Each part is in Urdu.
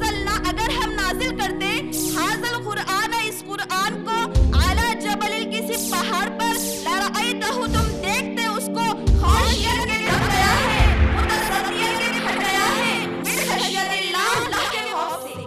انزلنا اگر ہم نازل کرتے حاضل قرآن اس قرآن کو اعلیٰ جبل کسی پہاڑ پر لرأیتہ تم دیکھتے اس کو خاشعا کے ڈر گیا ہے متصدعا کے کھڑ گیا ہے من خشیت اللہ اللہ کے خوف سے.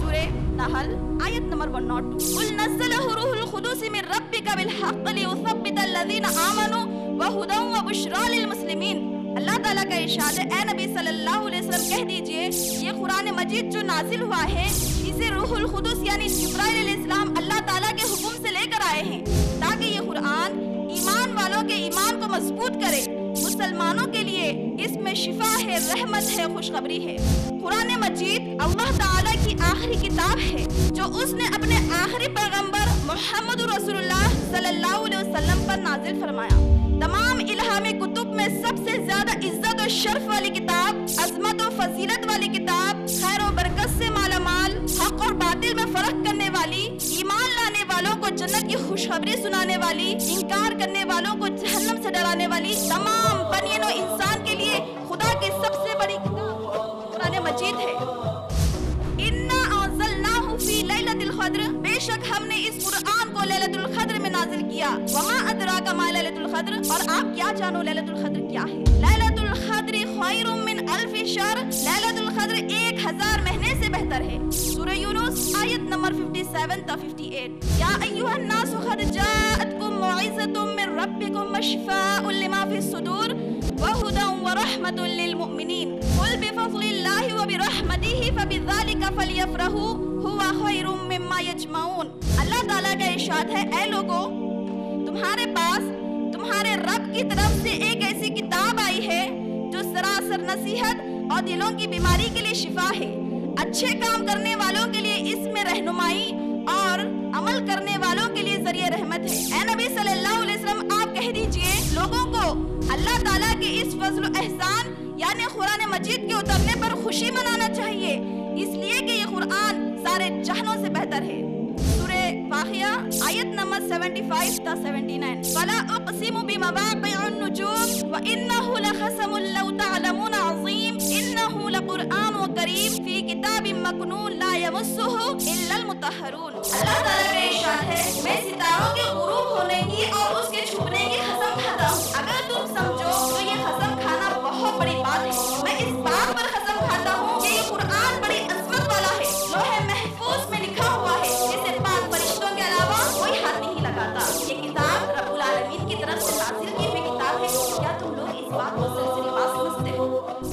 سورہ نحل آیت نمبر 102. قل نزلہ روح القدس من ربک بالحق لیثبت الذین آمنوا وہدی وبشریٰ للمسلمین. اللہ تعالیٰ کا ارشاد ہے اے نبی صلی اللہ علیہ وسلم کہہ دیجئے یہ قرآن مجید جو نازل ہوا ہے اسے روح القدس یعنی جبرائیل علیہ السلام اللہ تعالیٰ کے حکم سے لے کر آئے ہیں تاکہ یہ قرآن ایمان والوں کے ایمان کو مضبوط کرے. مسلمانوں کے لیے اس میں شفا ہے رحمت ہے خوشخبری ہے. قرآن مجید اللہ تعالیٰ کی آخری کتاب ہے جو اس نے اپنے آخری پیغمبر محمد رسول اللہ صلی اللہ علیہ وسلم پر نازل فرمایا. تمام الہامی کتب میں سب سے زیادہ عزت و شرف والی کتاب، عظمت و فضیلت والی کتاب، خیر و برکت سے مالا مال، حق اور باطل میں فرق کرنے والی، ایمان لانے والوں کو جنت کی خوشخبری سنانے والی، انکار کرنے والوں کو جہنم سے ڈرانے والی، تمام بنی نوع انسان کے لیے خدا کی سب سے بڑی کتاب قرآن مجید ہے. انا انزلناہ فی لیلۃ القدر، بے شک ہم نے اس قرآن کو لیلۃ القدر میں نازل کیا. وما ادراک ما لیلۃ القدر، اور آپ کیا جانو لیلۃ القدر کیا ہے. لیلۃ القدر خیر من الف شہر، لیلۃ القدر 1000 مہینے سے بہتر ہے. سورہ یونس آیت نمبر 57 تا 58. یا ایھا الناس قد جاءتکم موعظۃ من ربکم وشفاء لما فی الصدور وہدی ورحمۃ للمؤمنین. قل بفضل اللہ وبرحمتہ فبذلک فلیفرحوا هو خیر مما یجمعون. اللہ تعالیٰ کا ارشاد ہے اے لوگوں تمہارے پاس تمہارے رب کی طرف سے ایک ایسی کتاب آئی ہے جو سراسر نصیحت اور دلوں کی بیماری کے لیے شفا ہے، اچھے کام کرنے والوں کے لیے اس میں رہنمائی اور عمل کرنے والوں کے لیے ذریعہ رحمت ہے. اے نبی صلی اللہ علیہ وسلم آپ کہہ دیجئے لوگوں کو اللہ تعالیٰ کے اس فضل و احسان یعنی قرآن مجید کے اترنے پر خوشی منانا چاہیے اس لیے کہ یہ قرآن سارے جہنوں سے بہتر ہے. سورہ واقعہ آیت نمبر 75 تا 79. فلا اقسم بمواقع النجوم وانه لقسم لو تعلمون عظیم انه لقرآن کریم فی کتاب مکنون لا یمسہ الا المطہرون. اللہ تعالیٰ کا ارشاد ہے میں ستاروں کے غروب ہونے کی اور اس کے چھپنے کی قسم کھاتا ہوں. اگر تم سمجھو تو یہ قسم کھانا بہت بڑی بات ہے. میں اس بات پر قسم کھاتا ہوں کہ یہ قرآن بڑی عظمت والا ہے، لوح محفوظ میں لکھا ہوا ہے جسے پاک فرشتوں کے علاوہ کوئی ہاتھ نہیں لگاتا. یہ کتاب رب العالمین کی طرف سے نازل کی ہوئی کتاب ہے. کیا تم لوگ اس بات کو سلسلے بات سمجھتے ہو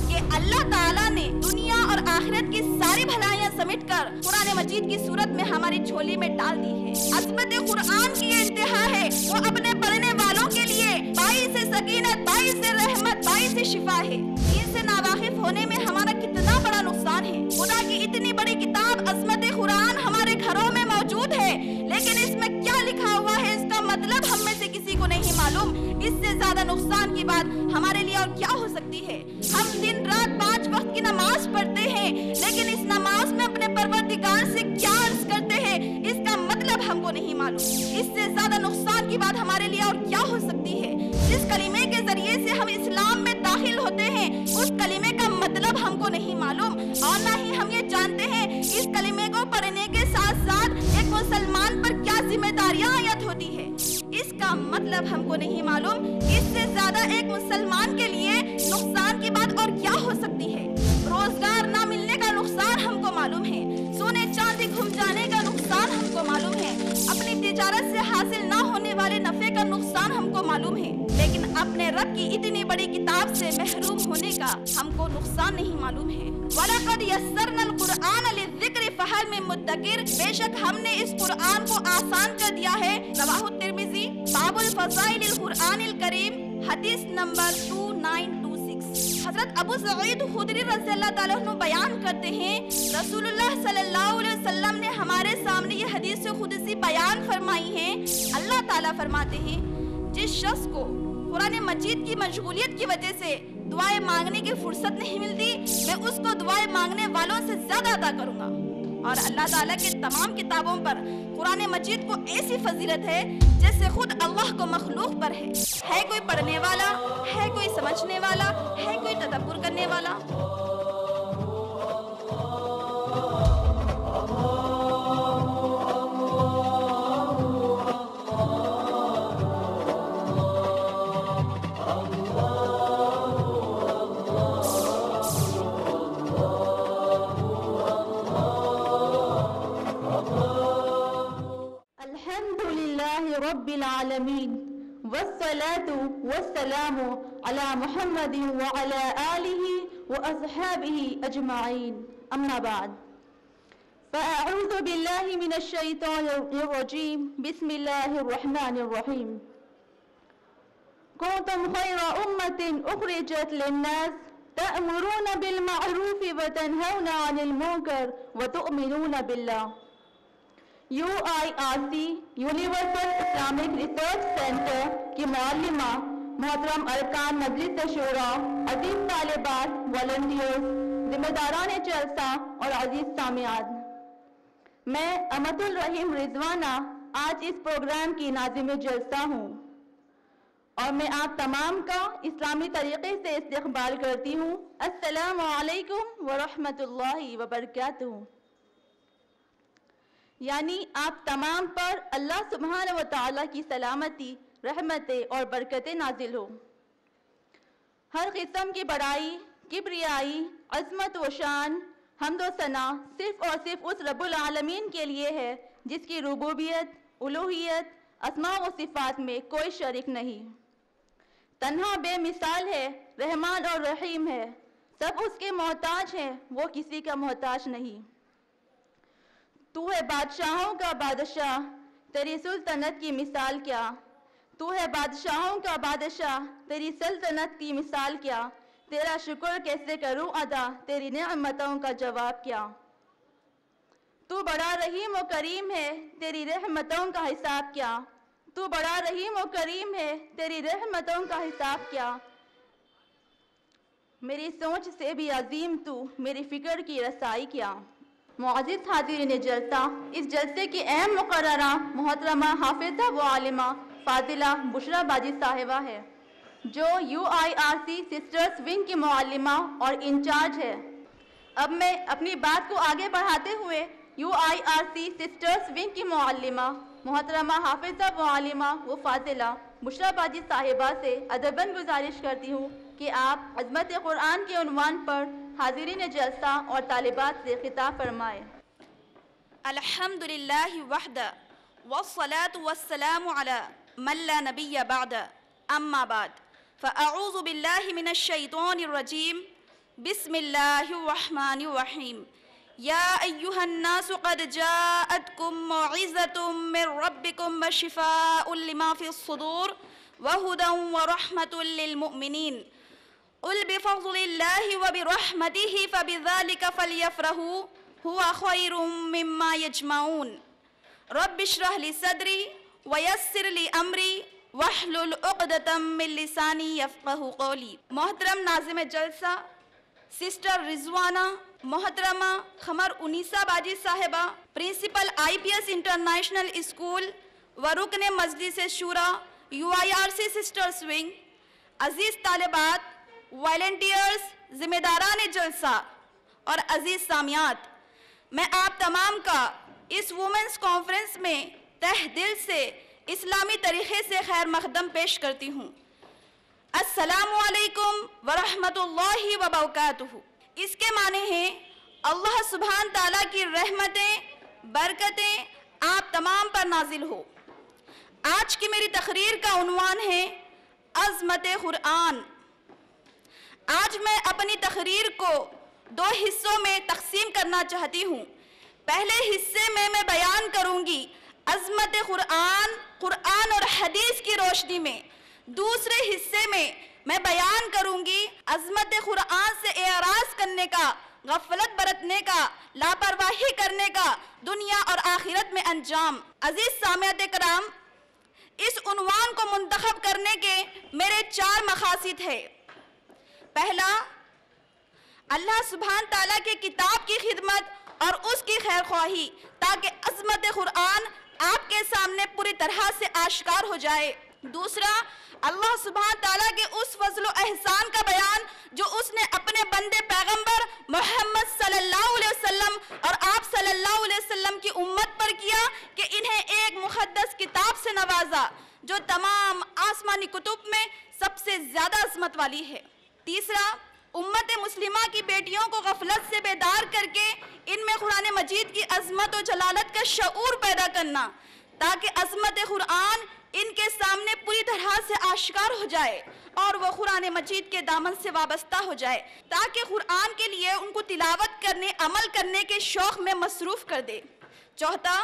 کہ اللہ تعالیٰ نے دنیا اور آخرت کی ساری بھلائیاں سمیٹ کر قرآن مجید کی صورت میں ہماری جھولی میں ڈال دی ہے. عظمت قرآن کی یہ انتہا ہے وہ اپنے پڑھنے والوں کے لیے باعث سکینت، باعث رحمت، باعث شفا ہے. ان سے ناواقف ہونے میں ہمارا کتنا بڑا نقصان ہے. خدا کی اتنی بڑی کتاب عظمت قرآن ہمارے گھروں میں موجود ہے لیکن اس میں کیا لکھا ہوا ہے اس کا مطلب ہم میں سے کسی کو نہیں معلوم. اس سے زیادہ نقصان کی بات ہمارے لیے اور کیا ہو سکتی ہے. ہم دن رات 5 وقت کی نماز پڑھتے ہیں لیکن اس نماز میں اپنے پروردگار سے کیا عرض کرتے ہیں اس کا مطلب ہم کو نہیں معلوم. اس سے زیادہ نقصان کی بات ہمارے لیے اور کیا ہو سکتی ہے. جس کلمے کے ذریعے سے ہم اسلام میں داخل ہوتے ہیں اس کلمے کا مطلب ہم کو نہیں معلوم اور نہ ہی ہم یہ جانتے ہیں اس کلمے کو پڑھنے کے ساتھ ساتھ ایک مسلمان پر کیا ذمہ داریاں عائد ہوتی ہے. اس کا مطلب ہم کو نہیں معلوم. اس سے زیادہ ایک مسلمان کے لیے نقصان کی بات اور کیا ہو سکتی ہے. روزگار نہ ملنے کا نقصان ہم کو معلوم ہے، سونے چاندی گھم جانے کا نقصان ہم کو معلوم ہے، اپنی تجارت سے حاصل نہ ہونے والے نفع کا نقصان ہم کو معلوم ہے، لیکن اپنے رب کی اتنی بڑی کتاب سے محروم ہونے کا ہم کو نقصان نہیں معلوم ہے. وَلَقَدْ يَسَّرْنَا الْقُرْآنَ لِلذِّكْرِ فَهَلْ مِن مُدَّكِرٍ، بے شک ہم نے اس قرآن کو آسان کر دیا ہے. رواہ الترمذی باب الفضائل القرآن الکریم حدیث نمبر 2926. حضرت ابو سعید خدری رضی اللہ تعالیٰ عنہ بیان کرتے ہیں رسول اللہ صلی اللہ علیہ وسلم نے ہمارے سامنے یہ حدیث قدسی بیان فرمائی ہے. اللہ تعالیٰ فرماتے ہیں جس شخص کو قرآن مجید کی مشغولیت کی وجہ سے دعائیں مانگنے کی فرصت نہیں ملتی میں اس کو دعائیں مانگنے والوں سے زیادہ عطا کروں گا. اور اللہ تعالیٰ کے تمام کتابوں پر قرآن مجید کو ایسی فضیلت ہے جس سے خود اللہ کو مخلوق پر ہے کوئی پڑھنے والا، ہے کوئی سمجھنے والا، ہے کوئی تدبر کرنے والا؟ رب العالمين والصلاة والسلام على محمد وعلى آله وأصحابه أجمعين أما بعد فأعوذ بالله من الشيطان الرجيم بسم الله الرحمن الرحيم كنتم خير أمة أخرجت للناس تأمرون بالمعروف وتنهون عن المنكر وتؤمنون بالله UIRC universal Islamic research centre کی معلمہ، محترم ارکان مجلس شورا، عزیز طالبات، والنٹیئرز، ذمہ داران جلسہ اور عزیز سامعات، میں امت الرحیم رضوانہ آج اس پروگرام کی ناظم جلسہ ہوں اور میں آپ تمام کا اسلامی طریقے سے استقبال کرتی ہوں۔ السلام علیکم ورحمۃ اللہ وبرکاتہ۔ یعنی آپ تمام پر اللہ سبحانہ و تعالیٰ کی سلامتی، رحمتیں اور برکتیں نازل ہو۔ ہر قسم کی بڑائی، کبریائی، عظمت و شان، حمد و ثنا صرف اور صرف اس رب العالمین کے لیے ہے جس کی ربوبیت، الوہیت، اسماء و صفات میں کوئی شریک نہیں، تنہا بے مثال ہے، رحمان اور رحیم ہے، سب اس کے محتاج ہیں، وہ کسی کا محتاج نہیں۔ تو ہے بادشاہوں کا بادشاہ، تیری سلطنت کی مثال کیا؟ تو ہے بادشاہوں کا بادشاہ، تیری سلطنت کی مثال کیا؟ تیرا شکر کیسے کروں ادا، تیری نعمتوں کا جواب کیا؟ تو بڑا رحیم و کریم ہے، تیری رحمتوں کا حساب کیا؟ تو بڑا رحیم و کریم ہے، تیری رحمتوں کا حساب کیا؟ میری سوچ سے بھی عظیم تو، میری فکر کی رسائی کیا؟ معزز حاضرین جلسہ، اس جلسے کی اہم مقررہ محترمہ حافظہ و عالمہ فاضلہ بشرا باجی صاحبہ ہے، جو UIRC سسٹرز ونگ کی معلمہ اور انچارج ہے۔ اب میں اپنی بات کو آگے بڑھاتے ہوئے UIRC سسٹرز ونگ کی معلمہ محترمہ حافظہ و عالمہ و فاضلہ بشرا باجی صاحبہ سے ادباً گزارش کرتی ہوں کہ آپ عظمت قرآن کے عنوان پر حاضرین جلسہ اور طالبات سے خطاب فرمائے۔ الحمدللہ وحدہ والصلاة والسلام علی من لا نبی بعد، اما بعد فاعوذ باللہ من الشیطان الرجیم، بسم اللہ الرحمن الرحیم۔ یا ایہا الناس قد جاءتکم موعظۃ من ربکم وشفاء لما فی الصدور وہدی ورحمۃ للمؤمنین، قل بفضل اللہ وبرحمتہ فبذلک فلیفرحوا هو خیر مما یجمعون، رب اشرح لی صدری ویسر لی امری واحلل عقدۃ من لسانی یفقہوا قولی۔ محترم ناظم جلسہ سسٹر رضوانہ محترمہ قمر انیسہ باجی صاحبہ، پرنسپل IPS انٹرنیشنل اسکول و رکن مجلس شورا UIRC سسٹرز ونگ، عزیز طالبات، والنٹیئرز، ذمہ داران جلسہ اور عزیز سامعات، میں آپ تمام کا اس وومنز کانفرنس میں تہ دل سے اسلامی طریقے سے خیر مقدم پیش کرتی ہوں۔ السلام علیکم ورحمۃ اللہ وبرکاتہ۔ اس کے معنی ہیں اللہ سبحانہ تعالیٰ کی رحمتیں، برکتیں آپ تمام پر نازل ہو۔ آج کی میری تقریر کا عنوان ہے عظمت قرآن۔ آج میں اپنی تقریر کو 2 حصوں میں تقسیم کرنا چاہتی ہوں۔ پہلے حصے میں بیان کروں گی عظمت قرآن، قرآن اور حدیث کی روشنی میں۔ دوسرے حصے میں بیان کروں گی عظمت قرآن سے اعراض کرنے کا، غفلت برتنے کا، لاپرواہی کرنے کا دنیا اور آخرت میں انجام۔ عزیز سامعات کرام، اس عنوان کو منتخب کرنے کے میرے 4 مقاصد ہیں۔ پہلا، اللہ سبحانہ تعالیٰ کے کتاب کی خدمت اور اس کی خیر خواہی، تاکہ عظمت قرآن آپ کے سامنے پوری طرح سے آشکار ہو جائے۔ دوسرا، اللہ سبحانہ تعالیٰ کے اس فضل و احسان کا بیان جو اس نے اپنے بندے پیغمبر محمد صلی اللہ علیہ وسلم اور آپ صلی اللہ علیہ وسلم کی امت پر کیا کہ انہیں ایک مقدس کتاب سے نوازا جو تمام آسمانی کتب میں سب سے زیادہ عظمت والی ہے۔ تیسرا، امت مسلمہ کی بیٹیوں کو غفلت سے بیدار کر کے ان میں قرآن مجید کی عظمت و جلالت کا شعور پیدا کرنا، تاکہ عظمت قرآن ان کے سامنے پوری طرح سے آشکار ہو جائے اور وہ قرآن مجید کے دامن سے وابستہ ہو جائے، تاکہ قرآن کے لیے ان کو تلاوت کرنے، عمل کرنے کے شوق میں مصروف کر دے۔ چوتھا،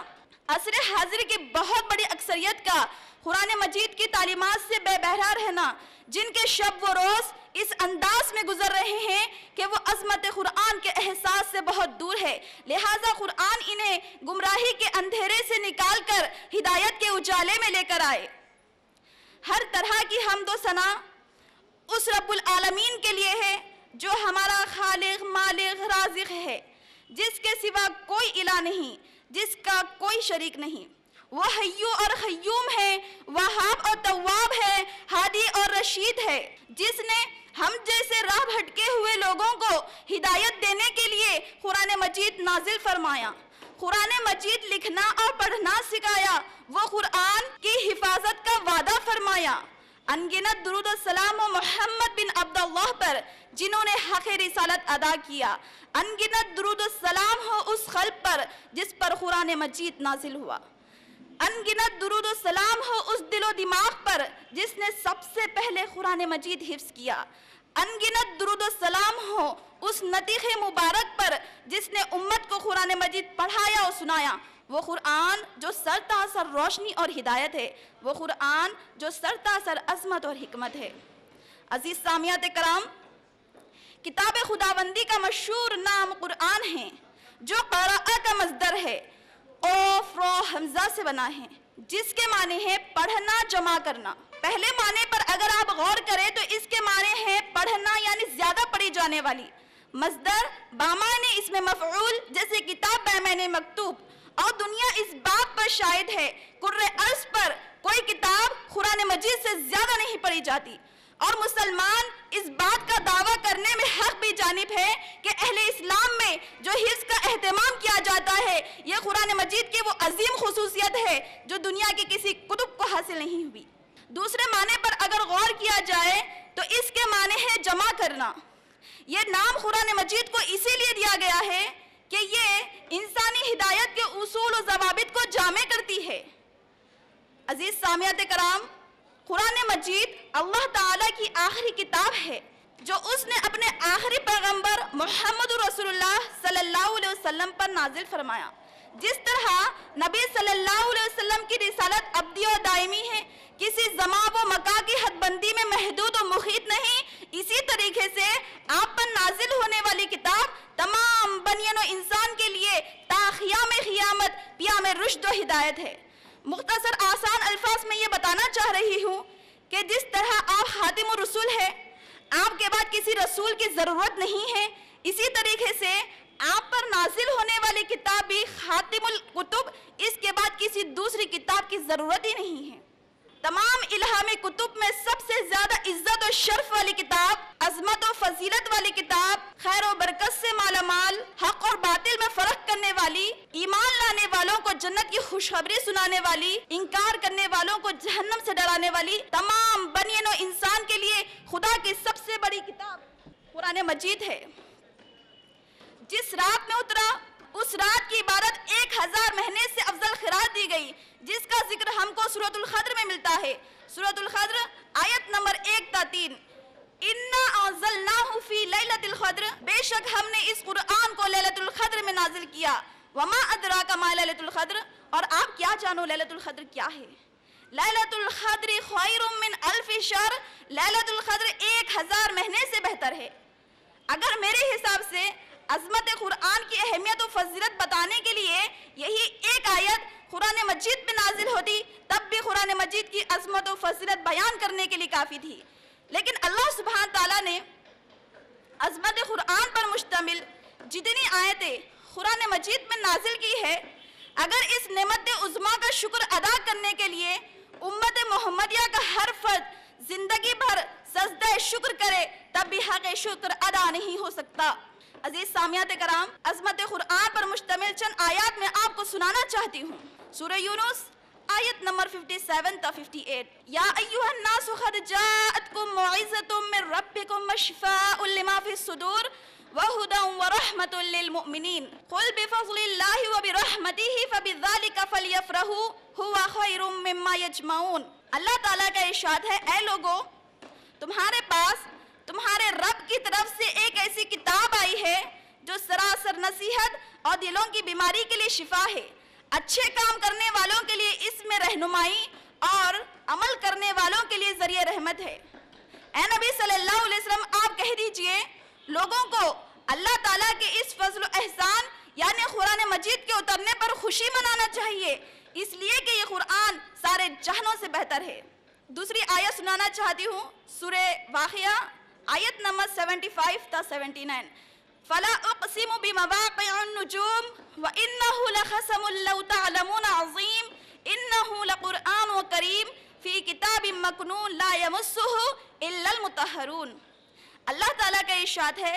عصر حاضر کی بہت بڑی اکثریت کا قرآن مجید کی تعلیمات سے بے بہرا رہنا، جن کے شب و روز اس انداز میں گزر رہے ہیں کہ وہ عظمت قرآن کے احساس سے بہت دور ہے، لہٰذا قرآن انہیں گمراہی کے اندھیرے سے نکال کر ہدایت کے اجالے میں لے کر آئے۔ ہر طرح کی حمد و ثنا اس رب العالمین کے لیے ہے جو ہمارا خالق، مالک، رازق ہے، جس کے سوا کوئی الہ نہیں، جس کا کوئی شریک نہیں۔ وہ حیو اور قیوم ہے، وہاب اور تواب ہے، ہادی اور رشید ہے، جس نے ہم جیسے راہ بھٹکے ہوئے لوگوں کو ہدایت دینے کے لیے قرآن مجید نازل فرمایا، قرآن مجید لکھنا اور پڑھنا سکھایا، وہ قرآن کی حفاظت کا وعدہ فرمایا۔ انگنت درود و سلام و محمد بن عبداللہ پر جنہوں نے حق رسالت ادا کیا، انگنت درود و سلام ہو اس قلب پر جس پر قرآن مجید نازل ہوا، انگنت درود و سلام ہو اس دل و دماغ پر جس نے سب سے پہلے قرآن مجید حفظ کیا، انگنت درود و سلام ہو اس نطیق مبارک پر جس نے امت کو قرآن مجید پڑھایا اور سنایا، وہ قرآن جو سر تاثر روشنی اور ہدایت ہے، وہ قرآن جو سر تاثر عظمت اور حکمت ہے۔ عزیز سامعات کرام، کتاب خداوندی کا مشہور نام قرآن ہے، جو قراءہ کا مصدر ہے، اوف رو حمزہ سے بنا ہے، جس کے معنی ہے پڑھنا، جمع کرنا۔ پہلے معنی پر اگر آپ غور کریں تو اس کے معنی ہے پڑھنا یعنی زیادہ پڑھی جانے والی۔ مصدر بامعنی اسم مفعول جیسے کتاب بمعنی مکتوب، اور دنیا اس بات پر شاہد ہے کرۂ ارض پر کوئی کتاب قرآن مجید سے زیادہ نہیں پڑھی جاتی، اور مسلمان اس بات کا دعویٰ کرنے میں حق بھی جانب ہے کہ اہل اسلام میں جو حفظ کا اہتمام کیا جاتا ہے یہ قرآن مجید کی وہ عظیم خصوصیت ہے جو دنیا کی کسی کتب کو حاصل نہیں ہوئی۔ دوسرے معنی پر اگر غور کیا جائے تو اس کے معنی ہے جمع کرنا۔ یہ نام قرآن مجید کو اسی لیے دیا گیا ہے کہ یہ انسانی ہدایت کے اصول و ضوابط کو جامع کرتی ہے۔ عزیز سامعات کرام، قرآن مجید اللہ تعالیٰ کی آخری کتاب ہے جو اس نے اپنے آخری پیغمبر محمد رسول اللہ صلی اللہ علیہ وسلم پر نازل فرمایا۔ جس طرح نبی صلی اللہ علیہ وسلم کی رسالت ابدی اور دائمی ہے، کسی زمان و مکان کی حد بندی میں محدود و محیط نہیں، اسی طریقے سے آپ پر نازل ہونے والی کتاب تمام بنیان و انسان کے لیے تا قیام قیامت پیام رشد و ہدایت ہے۔ مختصر آسان الفاظ میں یہ بتانا چاہ رہی ہوں کہ جس طرح آپ خاتم الرسول ہیں، آپ کے بعد کسی رسول کی ضرورت نہیں ہے، اسی طریقے سے آپ پر نازل ہونے والی کتاب بھی خاتم الکتب، اس کے بعد کسی دوسری کتاب کی ضرورت ہی نہیں ہے۔ تمام الہامی کتب میں سب سے زیادہ عزت و شرف والی کتاب، عظمت و فضیلت والی کتاب، خیر و برکت سے مالا مال، حق اور باطل میں فرق کرنے والی، ایمان لانے والوں کو جنت کی خوشخبری سنانے والی، انکار کرنے والوں کو جہنم سے ڈرانے والی، تمام بنی نوع انسان کے لیے خدا کی سب سے بڑی کتاب قرآن مجید ہے۔ جس رات میں اترا اس رات کی عبادت 1000 مہینے سے افضل قرار دی گئی، جس کا ذکر ہم کو سورۃ القدر میں ملتا ہے۔ سورۃ القدر آیت نمبر 1 تا 3، اِنَّا أَنزَلْنَاهُ فِي لَيْلَةِ الْقَدْرِ، بے شک ہم نے اس قرآن کو لیلۃ القدر میں نازل کیا۔ وَمَا أَدْرَاكَ مَا لَيْلَةُ الْقَدْرِ، اور آپ کیا جانو لیلۃ القدر کیا ہے؟ لیلۃ القدر خیر من الف شہر، لیلۃ القدر 1000 مہینے سے بہتر ہے۔ اگر میرے حساب سے عظمت قرآن کی اہمیت و فضیلت بتانے کے لیے یہی ایک آیت قرآن مجید میں نازل ہوتی تب بھی قرآن مجید کی عظمت و فضیلت بیان کرنے کے لیے کافی تھی، لیکن اللہ سبحانہ تعالیٰ نے عظمت قرآن پر مشتمل جتنی آیتیں قرآن مجید میں نازل کی ہے، اگر اس نعمت عظمیٰ کا شکر ادا کرنے کے لیے امت محمدیہ کا ہر فرد زندگی بھر سجدہ شکر کرے تب بھی حق شکر ادا نہیں ہو سکتا۔ عزیز سامعات کرام، عظمت قرآن پر مشتمل چند آیات میں آپ کو سنانا چاہتی ہوں۔ سورہ یونس آیت نمبر 57 تا 58۔ یا ایھا الناس قد جاءتکم موعظۃ من ربکم وشفاء لما فی الصدور وہدی ورحمۃ للمؤمنین قل بفضل اللہ وبرحمتہ فبذلک فلیفرحوا ھو خیر مما یجمعون۔ اللہ تعالیٰ کا ارشاد ہے، اے لوگو، تمہارے پاس تمہارے رب کی طرف سے ایک ایسی کتاب آئی ہے جو سراسر نصیحت اور دلوں کی بیماری کے لیے شفا ہے، اچھے کام کرنے والوں کے لیے اس میں رہنمائی اور عمل کرنے والوں کے لیے ذریعہ رحمت ہے۔ اے نبی صلی اللہ علیہ وسلم، آپ کہہ دیجئے لوگوں کو اللہ تعالیٰ کے اس فضل و احسان یعنی قرآن مجید کے اترنے پر خوشی منانا چاہیے، اس لیے کہ یہ قرآن سارے جہانوں سے بہتر ہے۔ دوسری آیت سنانا چاہتی ہوں، سورہ واقعہ آیت نمبر 75 تا 79۔ فلا اقسم بمواقع النجوم وانه لقسم لو تعلمون عظیم انه لقرآن کریم فی کتاب مکنون لا یمسہ الا المطہرون۔ اللہ تعالیٰ کا ارشاد ہے،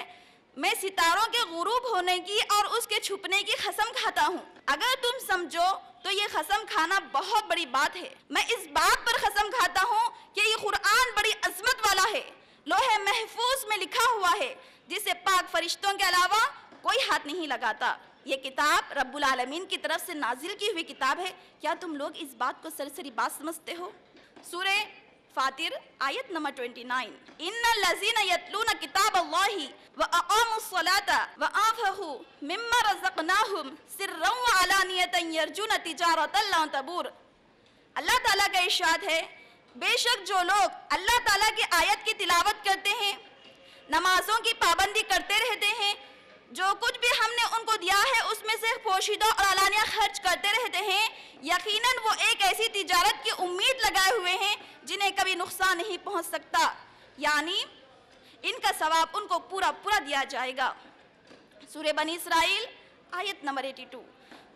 میں ستاروں کے غروب ہونے کی اور اس کے چھپنے کی قسم کھاتا ہوں، اگر تم سمجھو تو یہ قسم کھانا بہت بڑی بات ہے۔ میں اس بات پر قسم کھاتا ہوں کہ یہ قرآن بڑی عظمت والا ہے، لوح محفوظ میں لکھا ہوا ہے جسے پاک فرشتوں کے علاوہ کوئی ہاتھ نہیں لگاتا۔ یہ کتاب رب العالمین کی طرف سے نازل کی ہوئی کتاب ہے۔ کیا تم لوگ اس بات کو سرسری بات سمجھتے ہو؟ سورہ فاطر آیت نمبر 29۔ ان الذین یتلون کتاب اللہ واقاموا الصلاة وانفقوا مما رزقناہم سرا وعلانیۃ یرجون تجارۃ لن تبور۔ اللہ تعالیٰ کا ارشاد ہے، بے شک جو لوگ اللہ تعالیٰ کی آیت کی تلاوت کرتے ہیں، نمازوں کی پابندی کرتے رہتے ہیں، جو کچھ بھی ہم نے ان کو دیا ہے اس میں سے پوشیدہ اور علانیہ خرچ کرتے رہتے ہیں، یقیناً وہ ایک ایسی تجارت کی امید لگائے ہوئے ہیں جنہیں کبھی نقصان نہیں پہنچ سکتا، یعنی ان کا ثواب ان کو پورا دیا جائے گا۔ سورہ بنی اسرائیل آیت نمبر 82۔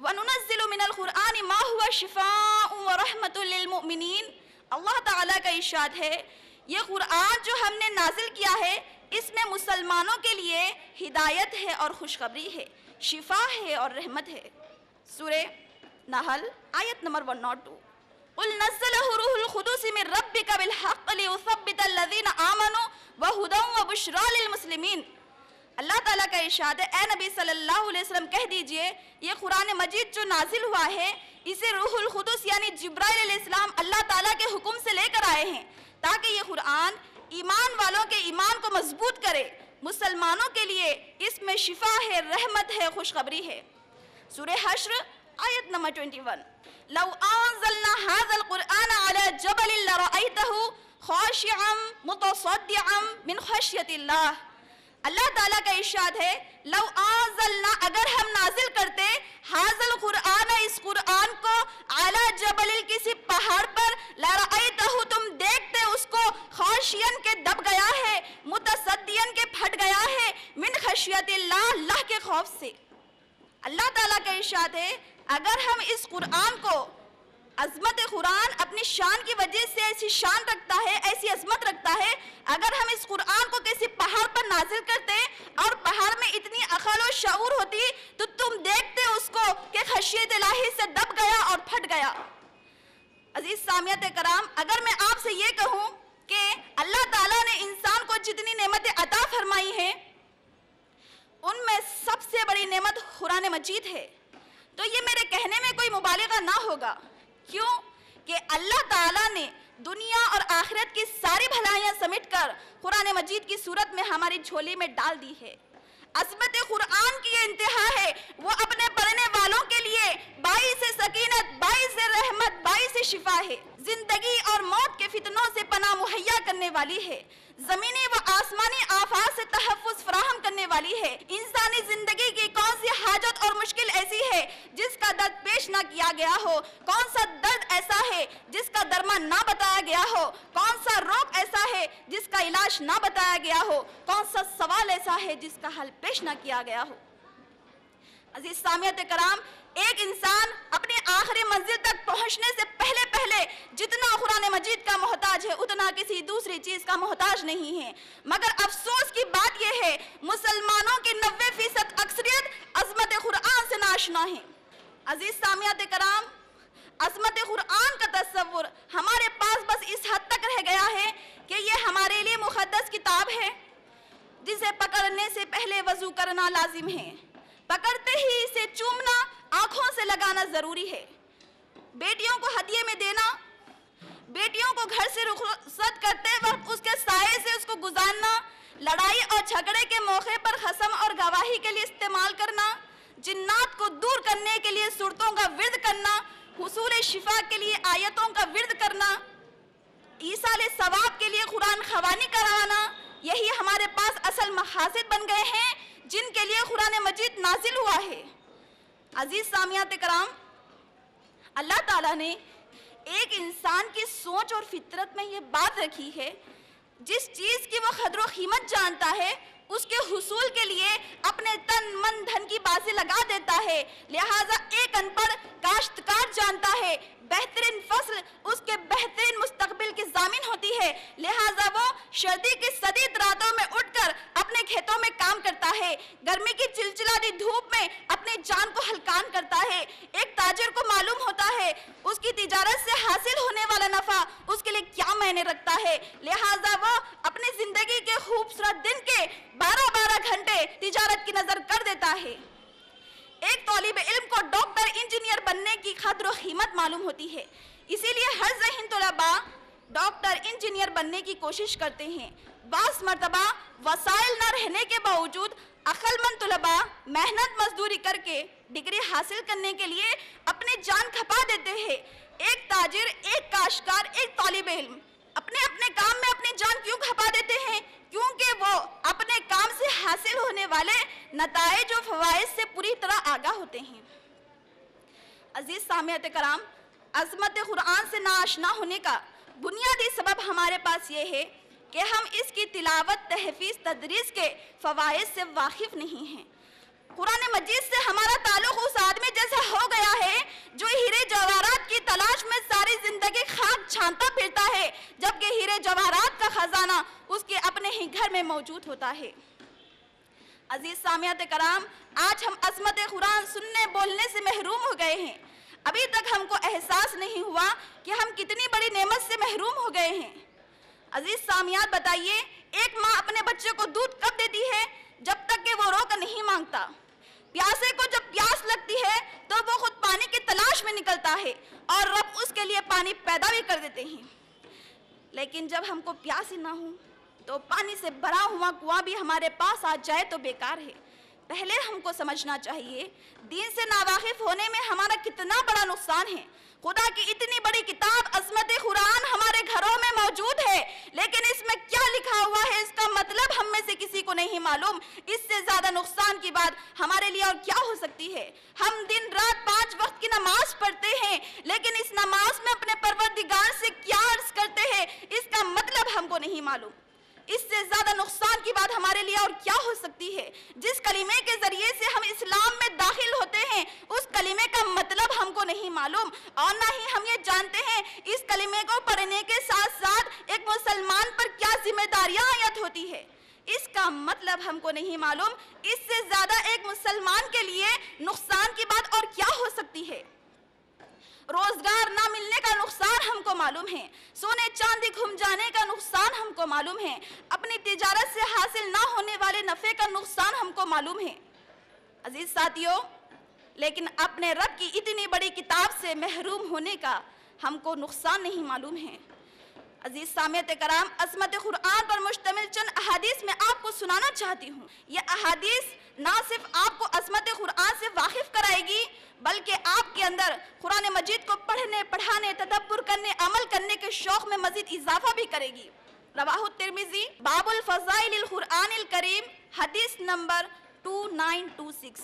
وَنُنَزِّلُ مِنَ الْقُرْآنِ مَا هُوَ شِفَاءٌ وَرَحْمَةٌ لِّلْمُؤْمِنِينَ۔ اللہ تعالیٰ کا ارشاد ہے، یہ قرآن جو ہم نے نازل کیا ہے اس میں مسلمانوں کے لیے ہدایت ہے اور خوشخبری ہے، شفا ہے اور رحمت ہے۔ سورہ نحل آیت نمبر 102۔ قُلْ نَزَّلَهُ رُوحُ الْقُدُسِ مِنْ رَبِّكَ بِالْحَقِّ لِيُثَبِّتَ الَّذِينَ آمَنُوا وَهُدًى وَبُشْرَىٰ لِلْمُسْلِمِينَ۔ اللہ تعالیٰ کا ارشاد ہے، اے نبی صلی اللہ علیہ وسلم کہہ دیجئے یہ قرآن مجید جو نازل ہوا ہے اسے روح القدس یعنی جبرائیل علیہ السلام اللہ تعالیٰ کے حکم سے لے کر آئے ہیں تاکہ یہ قرآن ایمان والوں کے ایمان کو مضبوط کرے، مسلمانوں کے لیے اس میں شفا ہے، رحمت ہے، خوشخبری ہے۔ سورہ حشر آیت نمبر 21۔ لو انزلنا هذا القرآن على جبل لرأيته خاشعا متصدعا من خشیۃ اللہ۔ اللہ تعالیٰ کا ارشاد ہے، لو انزلنا اگر ہم نازل کرتے هذا القرآن اس قرآن کو على جبل کسی پہاڑ پر لرأيته تم دیکھتے اس کو خاشعا کے دب گیا ہے، متصدعا کے پھٹ گیا ہے، من خشیۃ اللہ اللہ کے خوف سے۔ اللہ تعالیٰ کا ارشاد ہے اگر ہم اس قرآن کو، عظمت قرآن اپنی شان کی وجہ سے ایسی شان رکھتا ہے، ایسی عظمت رکھتا ہے، اگر ہم اس قرآن کو کسی پہاڑ پر نازل کرتے اور پہاڑ میں اتنی عقل و شعور ہوتی تو تم دیکھتے اس کو کہ خشیت الہی سے دب گیا اور پھٹ گیا۔ عزیز سامعات کرام، اگر میں آپ سے یہ کہوں کہ اللہ تعالیٰ نے انسان کو جتنی نعمتیں عطا فرمائی ہیں ان میں سب سے بڑی نعمت قرآن مجید ہے تو یہ میرے کہنے میں کوئی مبالغہ نہ ہوگا۔ کیوں کہ اللہ تعالیٰ نے دنیا اور آخرت کی ساری بھلائیاں سمیٹ کر قرآن مجید کی صورت میں ہماری جھولی میں ڈال دی ہے۔ عظمت قرآن کی یہ انتہا ہے، وہ اپنے پڑھنے والوں کے لیے باعث سکینت، باعث رحمت، باعث شفا ہے، زندگی اور موت کے فتنوں سے پناہ مہیا کرنے والی ہے، زمینی و آسمانی آفات سے تحفظ فراہم کرنے والی ہے۔ انسانی زندگی کی کون سی حاجت اور مشکل ایسی ہے جس کا درد پیش نہ کیا گیا ہو، کون سا درد ایسا ہے جس کا درمان نہ بتایا گیا ہو، کون سا روگ ایسا ہے جس کا علاج نہ بتایا گیا ہو، کون سا سوال ایسا ہے جس کا حل پیش نہ کیا گیا ہو۔ عزیز سامعین کرام، ایک انسان اپنے آخری منزل تک پہنچنے سے پہلے جتنا قرآن مجید کا محتاج ہے اتنا کسی دوسری چیز کا محتاج نہیں ہے، مگر افسوس کی بات یہ ہے مسلمانوں کی 90% اکثریت عظمت قرآن سے ناشنا ہے۔ عزیز سامعین کرام، عظمت قرآن کا تصور ہمارے پاس بس اس حد تک رہ گیا ہے کہ یہ ہمارے لیے مقدس کتاب ہے جسے پکڑنے سے پہلے وضو کرنا لازم ہے، پکڑتے ہی اسے چومنا، آنکھوں سے لگانا ضروری ہے، بیٹیوں کو ہدیے میں دینا، بیٹیوں کو گھر سے رخصت کرتے وقت اس کے سائے سے اس کو گزارنا، لڑائی اور جھگڑے کے موقع پر قسم اور گواہی کے لیے استعمال کرنا، جنات کو دور کرنے کے لیے صورتوں کا ورد کرنا، حصول شفا کے لیے آیتوں کا ورد کرنا، ایصال ثواب کے لیے قرآن خوانی کروانا، یہی ہمارے پاس اصل مقاصد بن گئے ہیں جن کے لیے قرآن مجید نازل ہوا ہے۔ عزیز سامعین کرام، اللہ تعالیٰ نے ایک انسان کی سوچ اور فطرت میں یہ بات رکھی ہے، جس چیز کی وہ قدر و قیمت جانتا ہے اس کے حصول کے لیے اپنے تن من دھن کی بازی لگا دیتا ہے، لہٰذا ایک ان پڑھ کاشتکار جانتا ہے بہترین فصل اس کے بہترین مستقبل کی ضامن ہوتی ہے، لہٰذا وہ سردی کی شدید راتوں میں اٹھ کر اپنے کھیتوں میں کام کرتا ہے، گرمی کی چلچلاتی دھوپ میں اپنی جان کو ہلکان کرتا ہے۔ ایک تاجر کو معلوم ہوتا ہے اس کی تجارت سے حاصل ہونے والا نفع اس کے لیے کیا معنی رکھتا ہے، لہٰذا وہ اپنی زندگی کے خوبصورت دن کے 12 گھنٹے تجارت کی نظر کر دیتا ہے۔ ایک طالب علم کو ڈاکٹر انجینئر بننے کی قدر و قیمت معلوم ہوتی ہے، اسی لیے ہر ذہین طلباء ڈاکٹر انجینئر بننے کی کوشش کرتے ہیں۔ بعض مرتبہ وسائل نہ رہنے کے باوجود عقل مند طلباء محنت مزدوری کر کے ڈگری حاصل کرنے کے لیے اپنی جان کھپا دیتے ہیں۔ ایک تاجر، ایک کاشتکار، ایک طالب علم اپنے کام میں اپنی جان کیوں کھپا دیتے ہیں؟ کیونکہ وہ اپنے کام سے حاصل ہونے والے نتائج و فوائد سے پوری طرح آگاہ ہوتے ہیں۔ عزیز سامعین کرام، عظمت قرآن سے ناآشنا ہونے کا بنیادی سبب ہمارے پاس یہ ہے کہ ہم اس کی تلاوت، تحفیظ، تدریس کے فوائد سے واقف نہیں ہیں۔ قرآن مجید سے ہمارا تعلق اس آدمی جیسا ہو گیا ہے جو ہیرے جواہرات کی تلاش میں ساری زندگی خاک چھانتا پھرتا ہے، جبکہ ہیرے جواہرات کا خزانہ اس کے اپنے ہی گھر میں موجود ہوتا ہے۔ عزیز سامعین کرام، آج ہم عظمت قرآن سننے بولنے سے محروم ہو گئے ہیں۔ ابھی تک ہم کو احساس نہیں ہوا کہ ہم کتنی بڑی نعمت سے محروم ہو گئے ہیں۔ عزیز سامعین، بتائیے ایک ماں اپنے بچے کو دودھ کب دیتی ہے؟ جب تک کہ وہ رو کر نہیں مانگتا۔ پیاسے کو جب پیاس لگتی ہے تو وہ خود پانی کی تلاش میں نکلتا ہے اور رب اس کے لیے پانی پیدا بھی کر دیتے ہیں، لیکن جب ہم کو پیاس ہی نہ ہو تو پانی سے بھرا ہوا کنواں بھی ہمارے پاس آ جائے تو بیکار ہے۔ پہلے ہم کو سمجھنا چاہیے دین سے ناواقف ہونے میں ہمارا کتنا بڑا نقصان ہے۔ خدا کی اتنی بڑی کتاب عظمت قرآن ہمارے گھروں میں موجود ہے، لیکن اس میں کیا لکھا ہوا ہے اس کا مطلب ہم میں سے کسی کو نہیں معلوم۔ اس سے زیادہ نقصان کی بات ہمارے لیے اور کیا ہو سکتی ہے؟ ہم دن رات 5 وقت کی نماز پڑھتے ہیں، لیکن اس نماز میں اپنے پروردگار سے کیا عرض کرتے ہیں اس کا مطلب ہم کو نہیں معلوم۔ اس سے زیادہ نقصان کی بات ہمارے لیے اور کیا ہو سکتی ہے؟ جس کلمے کے ذریعے سے ہم اسلام میں داخل ہوتے ہیں اس کلمے کا مطلب ہم کو نہیں معلوم، اور نہ ہی ہم یہ جانتے ہیں اس کلمے کو پڑھنے کے ساتھ ساتھ ایک مسلمان پر کیا ذمہ داریاں عائد ہوتی ہے، اس کا مطلب ہم کو نہیں معلوم۔ اس سے زیادہ ایک مسلمان کے لیے نقصان کی بات اور کیا ہو سکتی ہے؟ روزگار نہ ملنے کا نقصان ہم کو معلوم ہے، سونے چاندی گھم جانے کا نقصان ہم کو معلوم ہے، اپنی تجارت سے حاصل نہ ہونے والے نفع کا نقصان ہم کو معلوم ہے۔ عزیز ساتھیو، لیکن اپنے رب کی اتنی بڑی کتاب سے محروم ہونے کا ہم کو نقصان نہیں معلوم ہے۔ عزیز سامعین کرام، عظمت قرآن پر مشتمل چند احادیث میں آپ کو سنانا چاہتی ہوں۔ یہ احادیث نہ صرف آپ کو عظمت قرآن سے واقف کرائے گی بلکہ آپ کے اندر قرآن مجید کو پڑھنے، پڑھانے، تدبر کرنے، عمل کرنے کے شوق میں مزید اضافہ بھی کرے گی۔ رواہ الترمذی باب الفضائل القرآن الکریم، حدیث نمبر 2926۔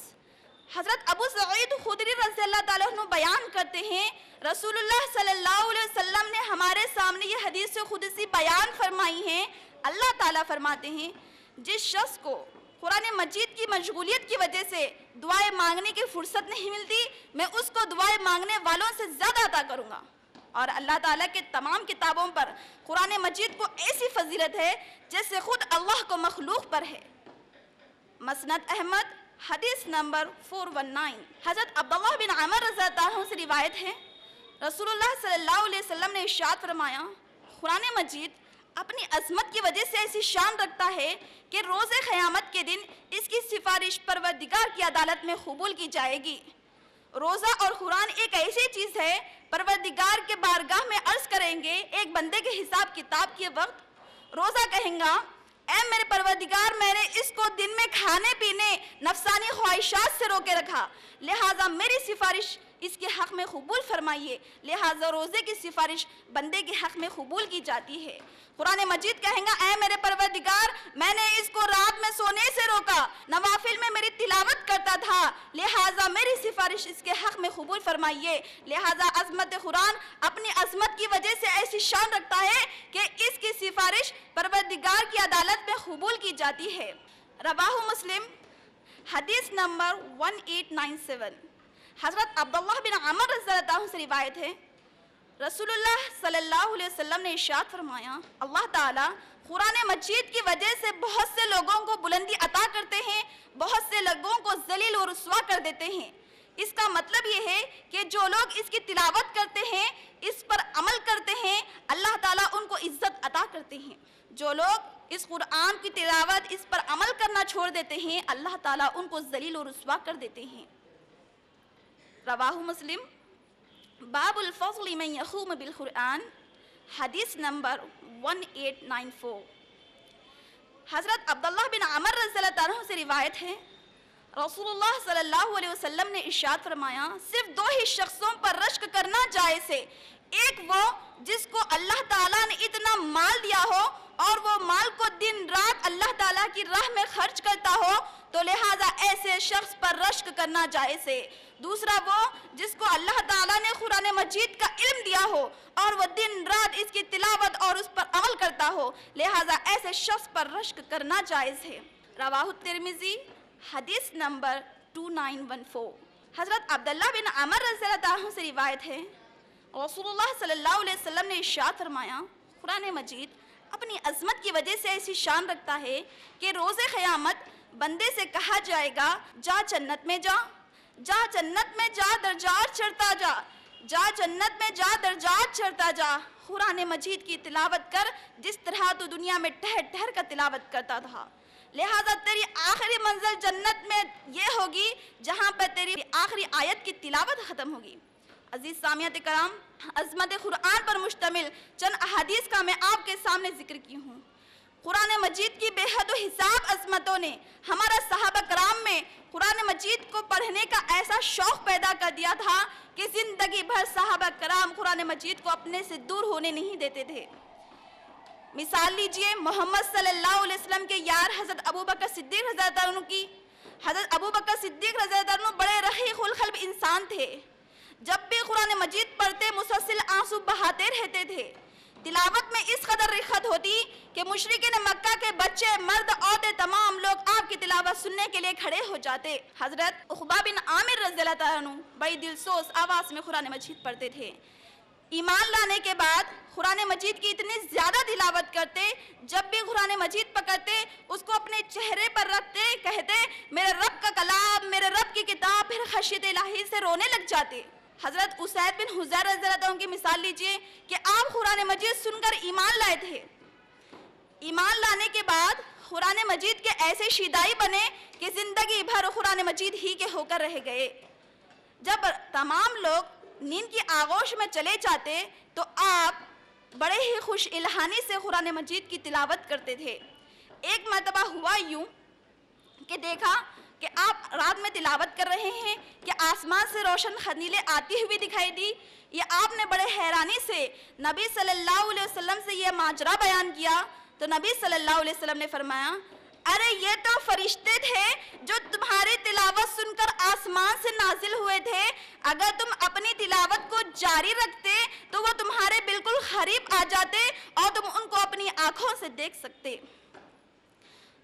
حضرت ابو سعید خدری رضی اللہ تعالیٰ عنہ بیان کرتے ہیں رسول اللہ صلی اللہ علیہ وسلم نے ہمارے سامنے یہ حدیث قدسی بیان فرمائی ہے۔ اللہ تعالیٰ فرماتے ہیں جس شخص کو قرآن مجید کی مشغولیت کی وجہ سے دعائیں مانگنے کی فرصت نہیں ملتی، میں اس کو دعائیں مانگنے والوں سے زیادہ عطا کروں گا۔ اور اللہ تعالیٰ کے تمام کتابوں پر قرآن مجید کو ایسی فضیلت ہے جیسے خود اللہ کو مخلوق پر ہے۔ مسند احمد حدیث نمبر 419، حضرت عبداللہ بن عمر رضی اللہ عنہ سے روایت ہے، رسول اللہ صلی اللہ علیہ وسلم نے ارشاد فرمایا، قرآن مجید اپنی عظمت کی وجہ سے ایسی شان رکھتا ہے کہ روز قیامت کے دن اس کی سفارش پروردگار کی عدالت میں قبول کی جائے گی۔ روزہ اور قرآن ایک ایسی چیز ہے، پروردگار کے بارگاہ میں عرض کریں گے ایک بندے کے حساب کتاب کے وقت، روزہ کہیں گا اے میرے پروردگار، میں نے اس کو دن میں کھانے پینے نفسانی خواہشات سے روکے رکھا، لہٰذا میری سفارش اس کے حق میں قبول فرمائیے۔ لہٰذا روزے کی سفارش بندے کے حق میں قبول کی جاتی ہے۔ قرآن مجید کہیں گا اے میرے پروردگار، میں نے اس کو رات میں سونے سے روکا، نوافل میں میری تلاوت کرتا تھا، لہٰذا میری سفارش اس کے حق میں قبول فرمائیے۔ لہٰذا عظمت قرآن اپنی عظمت کی وجہ سے ایسی شان رکھتا ہے کہ اس کی سفارش پروردگار کی عدالت میں قبول کی جاتی ہے۔ رواہ مسلم حدیث نمبر 1897، حضرت عبداللہ بن عمر رضی اللہ عنہ سے روایت ہے، رسول اللہ صلی اللہ علیہ وسلم نے ارشاد فرمایا، اللہ تعالیٰ قرآن مجید کی وجہ سے بہت سے لوگوں کو بلندی عطا کرتے ہیں، بہت سے لوگوں کو ذلیل و رسوا کر دیتے ہیں۔ اس کا مطلب یہ ہے کہ جو لوگ اس کی تلاوت کرتے ہیں، اس پر عمل کرتے ہیں، اللہ تعالیٰ ان کو عزت عطا کرتے ہیں۔ جو لوگ اس قرآن کی تلاوت، اس پر عمل کرنا چھوڑ دیتے ہیں، اللہ تعالیٰ ان کو ذلیل و رسوا کر دیتے ہیں۔ رواہ مسلم باب الفضل من یقوم بالقرآن حدیث نمبر 1894، حضرت عبداللہ بن عمر رضی اللہ عنہ سے روایت ہے، رسول اللہ صلی اللہ علیہ وسلم نے ارشاد فرمایا، صرف دو ہی شخصوں پر رشک کرنا جائز ہے، ایک وہ جس کو اللہ تعالیٰ نے اتنا مال دیا ہو اور وہ مال کو دن رات اللہ تعالیٰ کی راہ میں خرچ کرتا ہو تو لہٰذا ایسے شخص پر رشک کرنا جائز ہے۔ دوسرا وہ جس کو اللہ تعالیٰ نے قرآن مجید کا علم دیا ہو اور وہ دن رات اس کی تلاوت اور اس پر عمل کرتا ہو، لہٰذا ایسے شخص پر رشک کرنا جائز ہے۔ رواہ ترمذی حدیث نمبر 2914، حضرت عبداللہ بن عمر رضی اللہ عنہ سے روایت ہے، رسول اللہ صلی اللہ علیہ وسلم نے ارشاد فرمایا، قرآن مجید اپنی عظمت کی وجہ سے ایسی شان رکھتا ہے کہ روز قیامت بندے سے کہا جائے گا، جا جنت میں جا، جا جنت میں جا، درجات چڑھتا جا، جا جنت میں جا، درجات چڑھتا جا، قرآن مجید کی تلاوت کر جس طرح تو دنیا میں ٹہر ٹہر کا تلاوت کرتا تھا، لہٰذا تیری آخری منزل جنت میں یہ ہوگی جہاں پر تیری آخری آیت کی تلاوت ختم ہوگی۔ عزیز سامعین کرام، عظمت قرآن پر مشتمل چند احادیث کا میں آپ کے سامنے ذکر کی ہوں۔ قرآن مجید کی بے حد و حساب عظمتوں نے ہمارا صحابہ کرام میں قرآن مجید کو پڑھنے کا ایسا شوق پیدا کر دیا تھا کہ زندگی بھر صحابہ کرام قرآن مجید کو اپنے سے دور ہونے نہیں دیتے تھے۔ مثال لیجئے محمد صلی اللہ علیہ وسلم کے یار حضرت ابوبکر صدیق رضی اللہ عنہ کی۔ حضرت ابوبکر صدیق رضی اللہ عنہ بڑے رقیق القلب انسان تھے، جب بھی قرآن مجید پڑھتے مسلسل آنسو بہاتے رہتے تھے۔ تلاوت میں اس قدر رغبت ہوتی کہ مشرکین مکہ کے بچے، مرد، عورتیں تمام لوگ آپ کی تلاوت سننے کے لیے کھڑے ہو جاتے۔ حضرت عقبہ بن عامر رضی اللہ عنہ بڑی دلسوز آواز میں قرآن مجید پڑھتے تھے۔ ایمان لانے کے بعد قرآن مجید کی اتنی زیادہ تلاوت کرتے، جب بھی قرآن مجید پکڑتے اس کو اپنے چہرے پر رکھتے، کہتے میرے رب کا کلام، میرے رب کی کتاب، پھر خشیت الہی سے رونے لگ جاتے۔ حضرت اسید بن حضیر رضی اللہ عنہ کی مثال لیجئے کہ آپ قرآن مجید سن کر ایمان لائے تھے۔ ایمان لانے کے بعد قرآن مجید کے ایسے شیدائی بنے کہ زندگی بھر قرآن مجید ہی کے ہو کر رہ گئے۔ جب تمام لوگ نیند کی آغوش میں چلے جاتے تو آپ بڑے ہی خوش الہانی سے قرآن مجید کی تلاوت کرتے تھے۔ ایک مرتبہ ہوا یوں کہ دیکھا کہ آپ رات میں تلاوت کر رہے ہیں کہ آسمان سے روشن خنیلیں آتی ہوئی دکھائی دی۔ یہ آپ نے بڑے حیرانی سے نبی صلی اللہ علیہ وسلم سے یہ ماجرا بیان کیا تو نبی صلی اللہ علیہ وسلم نے فرمایا، ارے یہ تو فرشتے تھے جو تمہاری تلاوت سن کر آسمان سے نازل ہوئے تھے، اگر تم اپنی تلاوت کو جاری رکھتے تو وہ تمہارے بالکل قریب آ جاتے اور تم ان کو اپنی آنکھوں سے دیکھ سکتے۔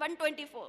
124,